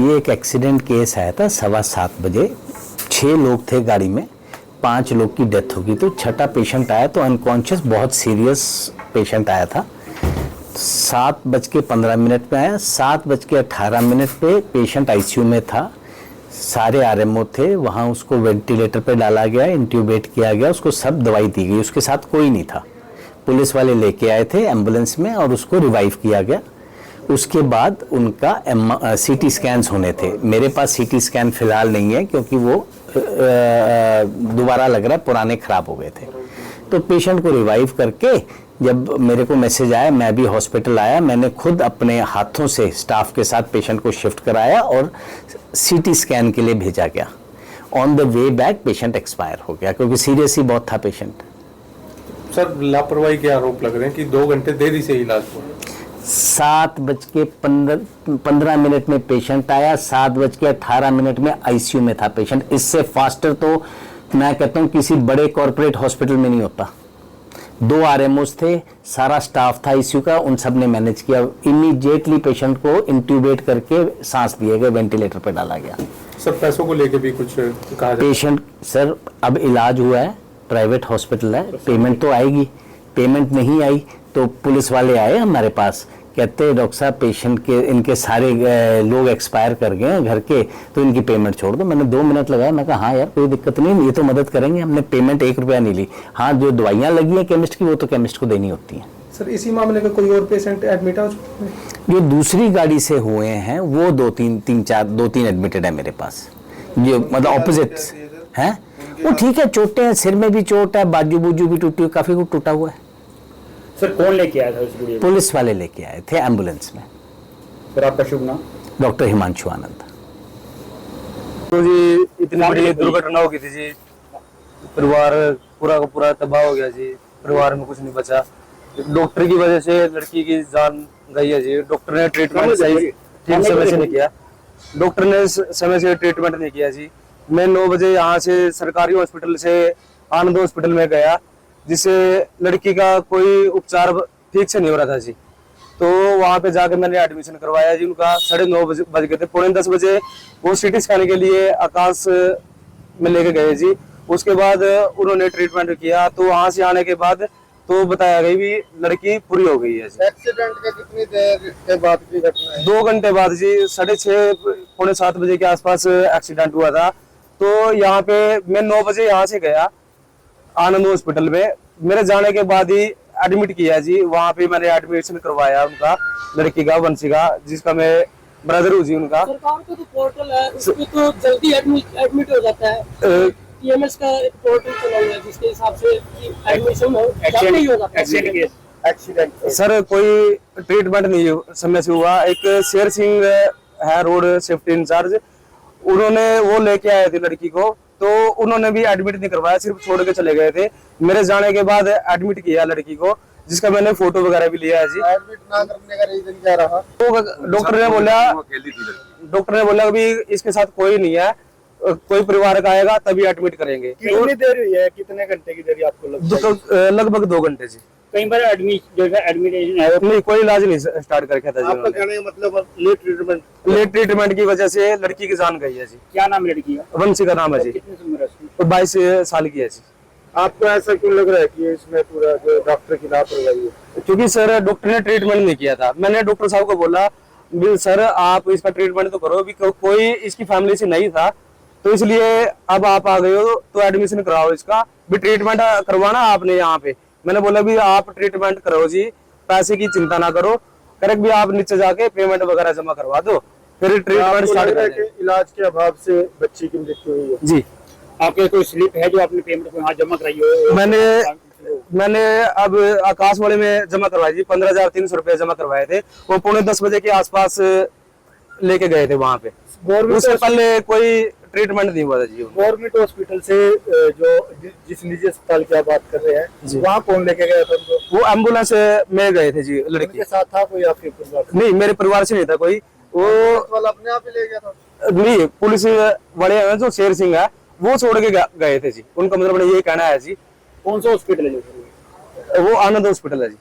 ये एक accident case आया था 7:15 बजे। 6 लोग थे गाड़ी में, 5 लोग की डेथ हो गई। तो छठा पेशेंट आया तो अनकॉन्शियस, बहुत सीरियस पेशेंट आया था। 7:15 पे आया। 7:18 पे पेशेंट आईसीयू में था। सारे आरएमओ थे वहाँ, उसको वेंटिलेटर पे डाला गया, इंट्यूबेट किया गया, उसको सब दवाई दी गई। उसके साथ कोई नहीं था। पुलिस वाले लेके आए थे एम्बुलेंस में और उसको रिवाइव किया गया। उसके बाद उनका सीटी स्कैन्स होने थे। मेरे पास सीटी स्कैन फिलहाल नहीं है क्योंकि वो दोबारा लग रहा है पुराने खराब हो गए थे। तो पेशेंट को रिवाइव करके जब मेरे को मैसेज आया, मैं भी हॉस्पिटल आया, मैंने खुद अपने हाथों से स्टाफ के साथ पेशेंट को शिफ्ट कराया और सीटी स्कैन के लिए भेजा गया। On the way back patient expire हो गया क्योंकि सीरियस ही बहुत था पेशेंट। सर लापरवाही के आरोप लग रहे हैं कि 2 घंटे देरी से इलाज हुआ। 7:15 में पेशेंट आया, 7:18 में आईसीयू में था पेशेंट। इससे फास्टर तो मैं कहता हूँ किसी बड़े कॉर्पोरेट हॉस्पिटल में नहीं होता। 2 आरएमओस थे, सारा स्टाफ था आईसीयू का, उन सब ने मैनेज किया। इमीडिएटली पेशेंट को इंट्यूबेट करके सांस दिए गए, वेंटिलेटर पर डाला गया। सर पैसों को लेके भी कुछ कहा जाए? पेशेंट सर अब इलाज हुआ है, प्राइवेट हॉस्पिटल है, पेमेंट तो आएगी। पेमेंट नहीं आई तो पुलिस वाले आए हमारे पास, कहते डॉक्टर साहब पेशेंट के इनके सारे लोग एक्सपायर कर गए हैं घर के, तो इनकी पेमेंट छोड़ दो। मैंने 2 मिनट लगाया, मैं कहा हाँ यार कोई दिक्कत नहीं, ये तो मदद करेंगे। हमने पेमेंट 1 रुपया नहीं ली। हाँ जो दवाइयाँ लगी हैं केमिस्ट की वो तो केमिस्ट को देनी होती हैं। सर इसी मामले में कोई और पेशेंट एडमिट हो चुके हैं? जो दूसरी गाड़ी से हुए हैं वो 2-3 एडमिटेड है मेरे पास, जो मतलब ऑपोजिट हैं। वो ठीक है, चोटें हैं, सिर में भी चोट है, बाजू बूजू भी टूटी हुई, काफी कुछ टूटा हुआ है। सर कौन लेके आया था उस गुड़िया को? पुलिस वाले लेके आए थे एम्बुलेंस में। सर आपका शुभ नाम? डॉक्टर हिमांशु आनंद। तो जी इतनी बड़ी दुर्घटना हो गई थी जी, परिवार पूरा का पूरा तबाह हो गया जी, परिवार में कुछ नहीं बचा। डॉक्टर की वजह से लड़की की जान गई है जी। डॉक्टर ने ट्रीटमेंट सही ठीक समय से नहीं किया। डॉक्टर ने समय से ट्रीटमेंट नहीं किया जी। मैं 9 बजे यहाँ से सरकारी हॉस्पिटल से आनंद हॉस्पिटल में गया, जिससे लड़की का कोई उपचार ठीक से नहीं हो रहा था जी। तो वहाँ पे जाकर मैंने एडमिशन करवाया जी। उनका 9:30 बज गए थे, 9:45 बजे वो सीटी स्कैन के लिए आकाश में लेके गए जी। उसके बाद उन्होंने ट्रीटमेंट किया। तो वहाँ से आने के बाद तो बताया गया भी लड़की पूरी हो गई है जी। एक्सीडेंट का कितनी देर के बाद की घटना है? 2 घंटे बाद जी, 6:30 पौने 7 बजे के आसपास एक्सीडेंट हुआ था। तो यहाँ पे मैं 9 बजे यहाँ से गया आनंद हॉस्पिटल में। मेरे जाने के बाद ही एडमिट किया जी। वहाँ पे मैंने एडमिशन करवाया उनका, लड़की का, वंशी का, जिसका मैं ब्रदर हूँ जी उनका। सरकार का तो पोर्टल है, उसमें तो जल्दी एडमिट हो जाता है। टीएमएस का एक पोर्टल चला हुआ है जिसके हिसाब से एडमिशन जल्दी हो जाता है। एक्सीडेंट सर कोई ट्रीटमेंट नहीं समय से हुआ। एक शेर सिंह है रोड सेफ्टी इंचार्ज, उन्होंने वो लेके आए थे लड़की को, तो उन्होंने भी एडमिट नहीं करवाया, सिर्फ छोड़ के चले गए थे। मेरे जाने के बाद एडमिट किया लड़की को, जिसका मैंने फोटो वगैरह भी लिया है जी। एडमिट ना करने का रीजन क्या रहा? तो डॉक्टर ने बोला कि इसके साथ कोई नहीं है, कोई परिवार का आएगा तभी एडमिट करेंगे। कितनी देर हुई है, कितने घंटे की देरी आपको लगभग 2 घंटे जी। कई बार एडमिशन नहीं, कोई इलाज नहीं स्टार्ट करके था जी। आपका कहने का मतलब लेट ट्रीटमेंट की वजह से लड़की की जान गई है जी। क्या नाम है लड़की का? वंशी का नाम है जी। कितनी उम्र है उसकी? 22 साल की है जी। आपको ऐसा क्यों लग रहा है कि इसमें पूरा जो डॉक्टर की लापरवाही है? क्योंकि सर डॉक्टर ने ट्रीटमेंट नहीं किया था। मैंने डॉक्टर साहब को बोला भी सर आप इसका ट्रीटमेंट तो करो, भी कोई इसकी फैमिली से नहीं था, तो इसलिए अब आप आ गए हो तो एडमिशन कराओ इसका, भी ट्रीटमेंट करवाना आपने यहाँ पे। मैंने बोला भी आप ट्रीटमेंट करो जी, पैसे की चिंता ना करो, करेक्ट भी आप नीचे जाके पेमेंट वगैरह जमा करवा दो, फिर ट्रीटमेंट स्टार्ट करें। इलाज के अभाव से बच्ची की मृत्यु हुई है जी। आपके कोई स्लिप है जो आपने पेमेंट को यहाँ जमा कराई हो? मैंने अब आकाश वाले में जमा करवाई जी, 15,300 रुपए जमा करवाए थे। वो 9:45 बजे के आसपास लेके गए थे वहाँ पे। उससे पहले कोई ट्रीटमेंट नहीं हुआ था जी। गवर्नमेंट हॉस्पिटल से जो जिस निजी अस्पताल की आप बात कर रहे हैं, वहाँ कौन लेके गया था उनको? वो एम्बुलेंस में गए थे जी। लड़की के साथ था कोई आपके परिवार? नहीं, मेरे परिवार से नहीं था कोई। वो वाला अपने आप ही ले गया था? नहीं, पुलिस वाले हैं जो शेर सिंह है, वो छोड़ के गए थे जी। उनका मतलब ये कहना है जी। कौन सा हॉस्पिटल है? वो आनंद हॉस्पिटल है जी।